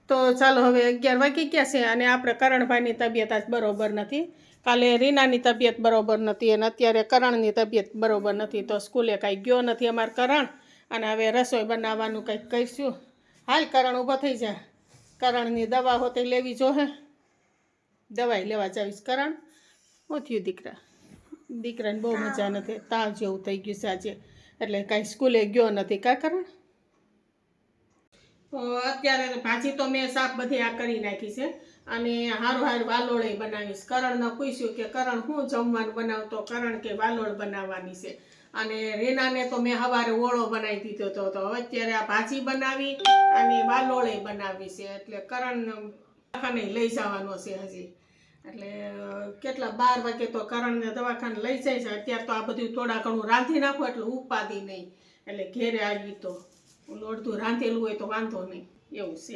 તો ચાલો હવે 11 વાગી ગયા છે અને આપણે કરણભાઈની તબિયત આજ બરોબર નથી. કાલે રીનાની તબિયત બરોબર નથી અને અત્યારે કરણની તબિયત બરોબર નથી, તો સ્કૂલે કાંઈ ગયો નથી અમાર કરણ. અને હવે રસોઈ બનાવવાનું કંઈક કરીશું. હાલ કરણ ઊભો થઈ જાય. કરણની દવા હોતે લેવી જોહે. દવાઈ લેવા જાવીશ. કરણ શું થયું દીકરાને બહુ મજા નથી, તાવ જેવું થઈ ગયું છે આજે, એટલે કાંઈ સ્કૂલે ગયો નથી. કા કરણ? તો અત્યારે ભાજી તો મેં શાક બધી આ કરી નાખી છે અને હારું વાલોળે બનાવીશ. કરણને પૂછ્યું કે કરણ શું જમવાનું બનાવતો? કરણ કે વાલોળ બનાવવાની છે. અને રીનાને તો મેં સવારે ઓળો બનાવી દીધો હતો, તો અત્યારે આ ભાજી બનાવી અને વાલોળે બનાવી છે. એટલે કરણ દવાખાને લઈ જવાનો છે હજી. એટલે કેટલા 12 વાગે તો કરણને દવાખાને લઈ જાય છે. અત્યારે તો આ બધું થોડા ઘણું રાંધી નાખો એટલે ઉપાદી નહીં, એટલે ઘેરે આવી તો અડધું રાંધેલું હોય તો વાંધો નહીં, એવું છે.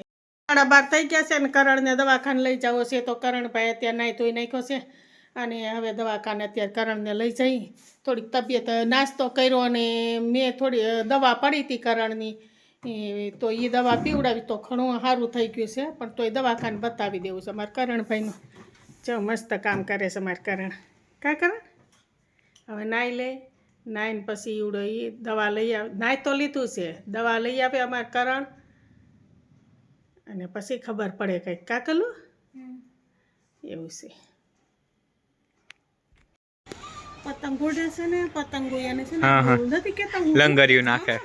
12:30 થઈ ગયા છે અને કરણને દવાખાને લઈ જવો છે. તો કરણભાઈ અત્યારે નાહી ધોઈ નાખ્યો છે અને હવે દવાખાને અત્યારે કરણને લઈ જઈ. થોડીક તબિયત નાસ્તો કર્યો અને મેં થોડી દવા પડી હતી કરણની, તો એ દવા પીવડાવી તો ઘણું સારું થઈ ગયું છે. પણ તોય દવાખાને બતાવી દેવું છે. અમારા કરણભાઈનું જો મસ્ત કામ કરે છે અમારે કરણ. કા કરણ? હવે નાહી લે, નાઈને પછી એવડો એ દવા લઈ આવે. નાહી તો લીધું છે, દવા લઈ આવે અમારે કરણ અને પછી ખબર પડે કંઈક. કાકલું એવું છે. પતંગ ઉડે છે ને, પતંગો એને છે ને નથી કેતા લંગરિયું નાખે,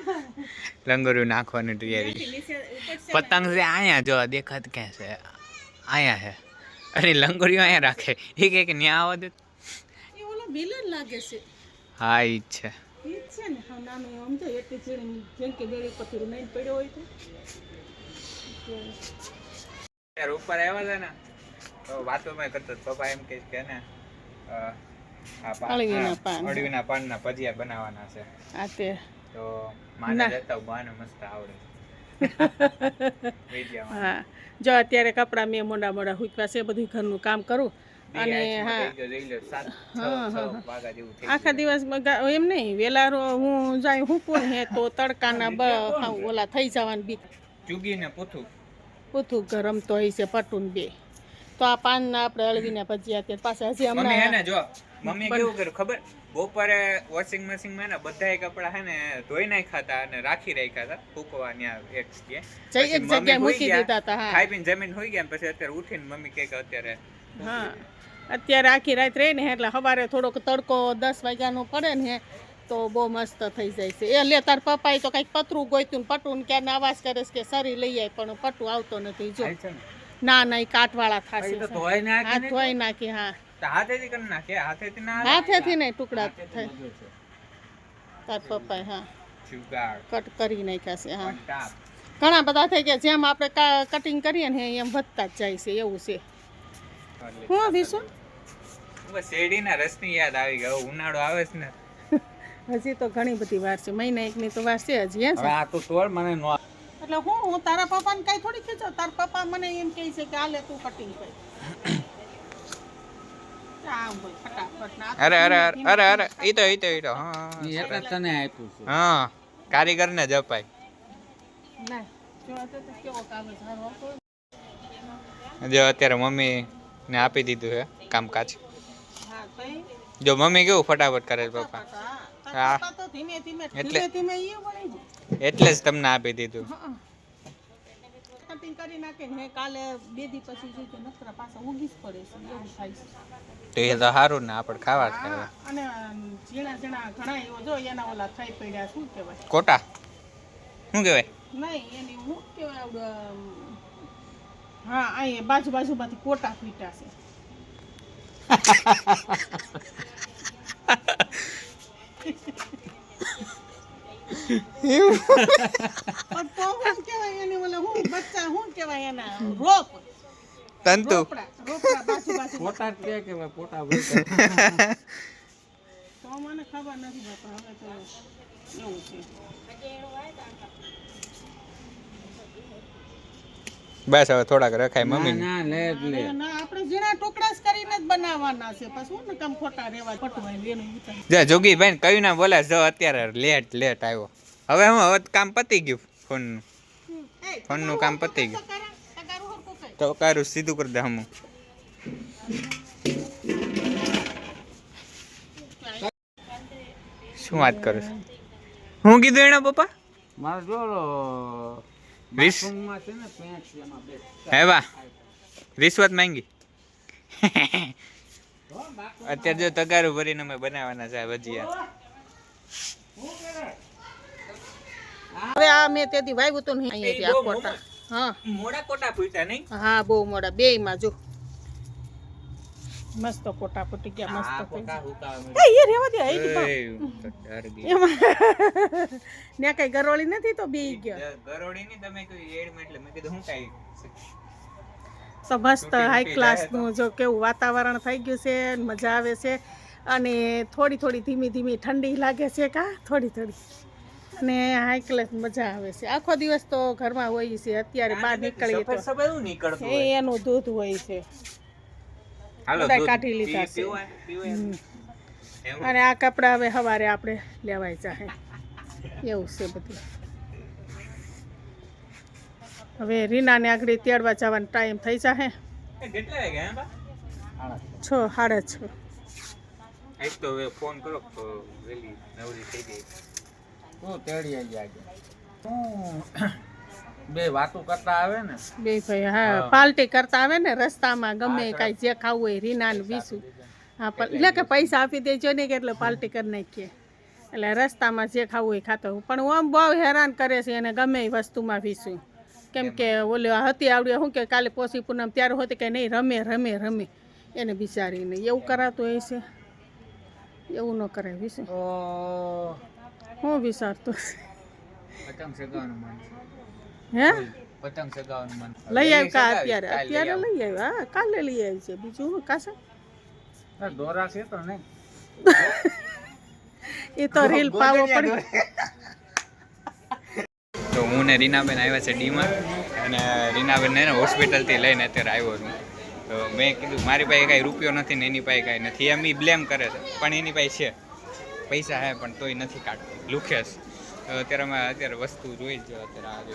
લંગરિયું નાખવાની તૈયારી. પતંગ છે અહીંયા જો દેખાત ક્યાં છે? અહીંયા છે. અરે લંગરિયું અહીંયા રાખે. એ કે ન્યા આવા દે. એ ઓલો વિલન લાગે છે. હા ઈ છે. ઈ છે ને, હા નાનું આમ તો એટલી ચીણી જેમ કે બેડી પથ્થર નહીં પડ્યો હોય તો. યાર ઉપર આવ્યા છે ને તો વાતો મેં કરતો પપ્પા એમ કહે કે ને અળવીના પાનના ભજીયા બનાવવાના છે. આ તે તો માને જતા બાને મસ્ત આવડે. હા જો અત્યારે કપડાં મેં મોડા હુકવા છે, બધું ઘરનું કામ કરું અને હા આખા દિવસ એમ નહીં વેલા હું જાય હું હે તો તડકાના ઓલા થઈ જવાનું બીક. ચૂગીને પૂથું ગરમ તો હોય છે પટુન બે. તો આ પાનના આપણે અળવીના ભજીયા અત્યારે પાછા હજી હમણાં જો મમ્મી કેવું કર્યું ખબર? બપોરે વોશિંગ મશીનમાં ને બધા કપડા હે ને ધોઈ નાખ્યા હતા અને રાખી રાખ્યા હતા ફૂકવા ત્યાં એક જગ્યાએ મૂકી દીધા હતા. હા ખાઈ પીને જમીન હોઈ ગયા પછી અત્યારે ઉઠીને મમ્મી કહે કે અત્યારે હા અત્યારે આખી રાત રહે ને એટલે સવારે થોડોક તડકો 10 વાગ્યાનો પડે ને તો બહુ મસ્ત થઈ જાય છે. એ લે તાર પપ્પાએ તો કંઈક પતરું ગોઈતું ને પટું ક્યાં અવાજ કરે છે કે સરી લઈ જાય પણ પટું આવતો નથી. જો ના એ કાટવાળા થશે. હાથ ધોઈ નાખી. હા હાથેથી કરી નાખે. હાથેથી નહીં ટુકડા થાય તાર પપ્પાએ. હા કટ કરી નાખ્યા છે. હા ઘણા બધા થઈ ગયા. જેમ આપણે કટિંગ કરીએ ને એમ વધતા જ જાય છે, એવું છે. હું વિશું શેરડીના રસની યાદ આવી ગઈ. ઉનાળો આવે છે ને, હજી તો ઘણી બધી વાર છે, મહિના એકની તો વાર છે હજી. આ તો તોડ મને નો એટલે હું તારા પપ્પાને કઈ થોડી ખીચો. તારા પપ્પા મને એમ કહે છે કે આલે તું કટિંગ કર. અરે ઈ તો હા તને આપ્યું છે. હા કારીગર ને જ અપાય. ના જો તો કેવો કાગળ સારો હતો. જો અત્યારે મમ્મી ને આપી દીધું છે કામકાજ. હા તઈ જો મમ્મી કેવું ફટાફટ કરે છે પપ્પા. હા તો ધીમે ધીમે એટલે જ તમને આપી દીધું. કટિંગ કરી નાખે ને કાલે 2 દી પછી જો નકરા પાછા ઉગી જ પડે છે, એવું થાય છે. તો એ તો સારું ને આપણે ખાવા જ ખાવા. અને ઝીણા ઘણા એવો જો એના ઓલા થઈ પડ્યા. શું કહેવાય? કોટા. શું કહેવાય? નહીં એની શું કહેવાય? હા અહીં બાજુમાંથી કોટા ફૂટ્યા છે. તંતુ પોટા કેવાય. પોટા તો મને ખબર નથી બાપા. હવે તો એવું છે. બસ હવે થોડાક રખાય મમ્મી. ના આપણે ઝીણા ટુકડા જ કરીને જ બનાવવાના છે. પછી શું ને કામ ખોટા રેવા પટવાય એનું વિચાર. જો જોગીભાઈ કયું ના બોલે જો અત્યારે લેટ આવ્યો. હવે કામ પતી ગયું. ફોનનું કામ પતી ગયું. તકારું સીધું કરી દે હમું. શું વાત કરે છે? હું કીધું એના પપ્પા? મારે જો વીસ બાથરૂમમાં છે ને પેન્ટ છે એમાં બે હે વાહ, રિશ્વત માંગી. અત્યારે જો તગારું ભરીને અમે બનાવવાના છે ભજીયા. હવે આ મેં તેથી વાવ્યું હતું ને અહીંયાથી આ કોટા. હા મોડા કોટા ફૂટ્યા નહીં? હા બહુ મોડા બેયમાં જો મસ્ત કોટા ફૂટી ગયા મસ્ત થઈ ગયા. એ રેવા દે આઈ દી એમાં ને કઈ ગરોળી નથી તો બી ગયો ગરોળી ની તમે કોઈ એડ માં એટલે મેં કીધું હું કાઈ તો મસ્ત હાઈ ક્લાસ નું જો કેવું વાતાવરણ થઈ ગયું છે મજા આવે છે અને થોડી થોડી ધીમી ધીમી ઠંડી લાગે છે કા થોડી થોડી અને હાઈ ક્લાસ મજા આવે છે. આખો દિવસ તો ઘરમાં હોય છે, અત્યારે બહાર નીકળીએ તો સફેદ નીકળતું એ એનું દૂધ હોય છે. હાલો બધા કાઢી લીધા છે. અને આ કપડા હવે સવારે આપણે લેવાય ચાહે એવું છે બધું. હવે રીનાને આગળ તેડવા જવાનો ટાઈમ થઈ જાહે. કેટલા વાગ્યા બા? 6 6:30. આજ તો હવે ફોન કરો તો વેલી નવરી થઈ ગઈ. શું તેડી આવી આજે બે વાતો કરતા આવે ને બે ભાઈ હા પાર્ટી કરતા આવે ને રસ્તામાં ગમે કાંઈ જે ખાવું હોય રીનાને વીસું હા એટલે કે પૈસા આપી દેજો ને કે એટલે પાર્ટી કરી નાખીએ એટલે રસ્તામાં જે ખાવું હોય ખાતો હોય. પણ હું આમ બહુ હેરાન કરે છે એને ગમે એ વસ્તુમાં વીસું કેમ કે ઓલે હતી આવડે શું કે કાલે પોસી પૂનમ ત્યારે હોતી કે નહીં રમે રમે રમે એને બિચારીને એવું કરાતું હોય છે. એવું ન કરાય વીસું હું વિચારતો પતંગ સગાવાનું મન હે પતંગ સગાવાનું મન લઈ આવી કા અત્યારે અત્યારે લઈ આવ્યા હા કાલે લઈ આવી છે બીજું હું કાશે દોરા છે તો નહીં એ તો રીલ પાવો પડી. તો હું ને રીનાબેન આવ્યા છે ડીમાં અને રીનાબેન ને હોસ્પિટલથી લઈને અત્યારે આવ્યો છું. તો મેં કીધું મારી પાસે કાંઈ રૂપિયો નથી ને એની પાસે કાંઈ નથી એમ એ બ્લેમ કરે છે પણ એની પાસે છે પૈસા હે પણ તોય નથી કાઢતી લુખેશ. અત્યારે અમે અત્યારે વસ્તુ જોઈ જ અત્યારે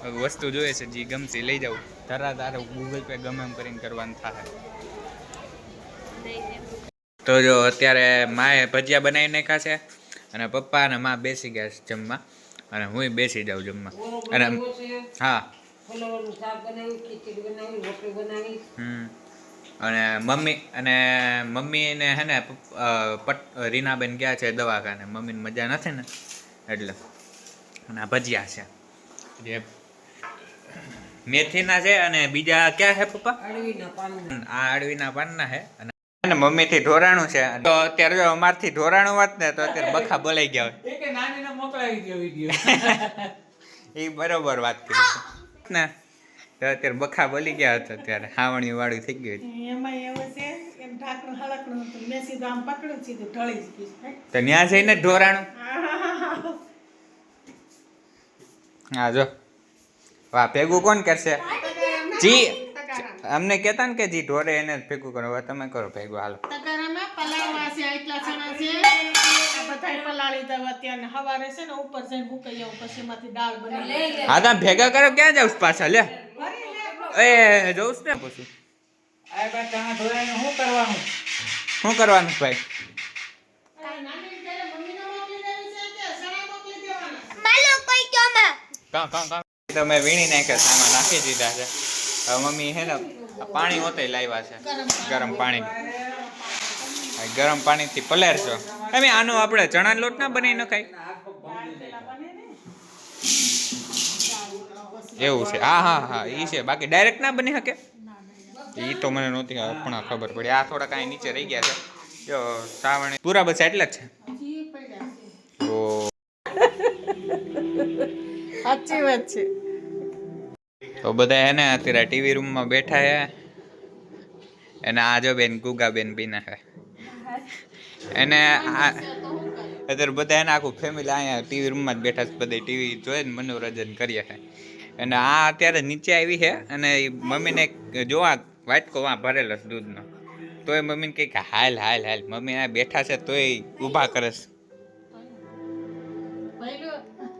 આ વસ્તુ જોઈએ છે જે ગમતી લઈ જાઉં તારા તારે ગૂગલ પે ગમે એમ કરીને કરવાનું થાય. તો જો અત્યારે માએ ભજીયા બનાવી નાખ્યા છે અને પપ્પા અને મા બેસી ગયા છે જમવા અને હું બેસી જાઉં જમવા. અને હા અને મમ્મીને હે ને રીનાબેન ગયા છે દવાખાને મમ્મીને મજા નથી ને એટલે અને આ ભજીયા છે જે મેથીના છે અને બીજા ક્યાં છે પપ્પા? આ અળવીના પાનના છે અને મમ્મી થી ઢોરાણું છે. તો અત્યારે જો અમારથી ઢોરાણું વાત ને તો અત્યારે બખા બોલાઈ ગયા હોય એ બરોબર વાત કરી ને તો અત્યારે બખા બોલી ગયા હતા અત્યારે હાવણી વાળું થઈ ગયું એમાં એવું છે એમ ઢાંકણું હળકણું હતું મેં સીધું આમ પકડ્યું સીધું ઢળી જ ગયું. તો ત્યાં જઈને ઢોરાણું હા જો વાહ ભેગું કોણ કરશે જી અમને કહેતા ને કે જી ઢોરે એને જ ભેગું કરો હવે તમે કરો ભેગું હાલો. તગારામાં પલાળવા છે એટલા ચણા છે આ બધાય પલાળી દવા અત્યારે હવારે છે ને ઉપર જઈને મૂકી આવું પછી એમાંથી દાળ બની. હા તમે ભેગા કરો ક્યાં જાવ પાછા લે એ જોઉં ને પછી આ બા ચણા ધોઈને શું કરવાનું શું કરવાનું ભાઈ? તમે વીણી નાખ્યા છે આમાં નાખી દીધા છે. હવે મમ્મી હે ને પાણી હોતે લાવ્યા છે ગરમ પાણી. ગરમ પાણીથી પલાળશો એમ આનો આપણે ચણા લોટ ના બનાવી નખાય એવું છે? હા હા હા એ છે બાકી ડાયરેક્ટ ના બની શકે એ તો મને નહોતી પણ ખબર પડી. આ થોડા કાંઈ નીચે રહી ગયા છે જો શ્રાવણી પૂરા બસ એટલે જ છે. ઓ સાચી વાત છે. તો બધા હે ને અત્યારે ટીવી રૂમમાં બેઠા છે અને આ જો બેન ગુગા બેન બીના છે એને અત્યારે બધા એને આખું ફેમિલી અહીંયા ટીવી રૂમમાં જ બેઠા છે બધા ટીવી જોઈએ ને મનોરંજન કરીએ છે. અને આ અત્યારે નીચે આવી છે અને મમ્મીને જોવા વાટકો વાં ભરેલો છે દૂધનો તોય મમ્મીને કહે કે હાલ હાલ હાલ મમ્મી આ બેઠા છે તોય ઊભા કરે છે.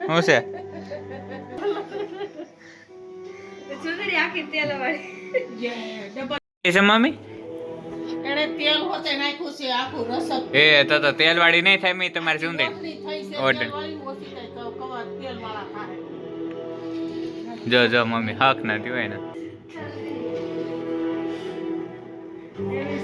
શું છે સુંદરી આખી તેલવાળી. જે ડબલ એ છે મમ્મી એને તેલ હોતે નાખ્યું છે આખું રસક એ તો તેલ વાળી નહીં થાય મી તમારી સુંદરી ઓછલી થઈ છે ઓર્ડર. તેલવાળી ઓછી થાય તો કવર તેલવાળા થાય જો મમ્મી હક નથી હોય ને એવી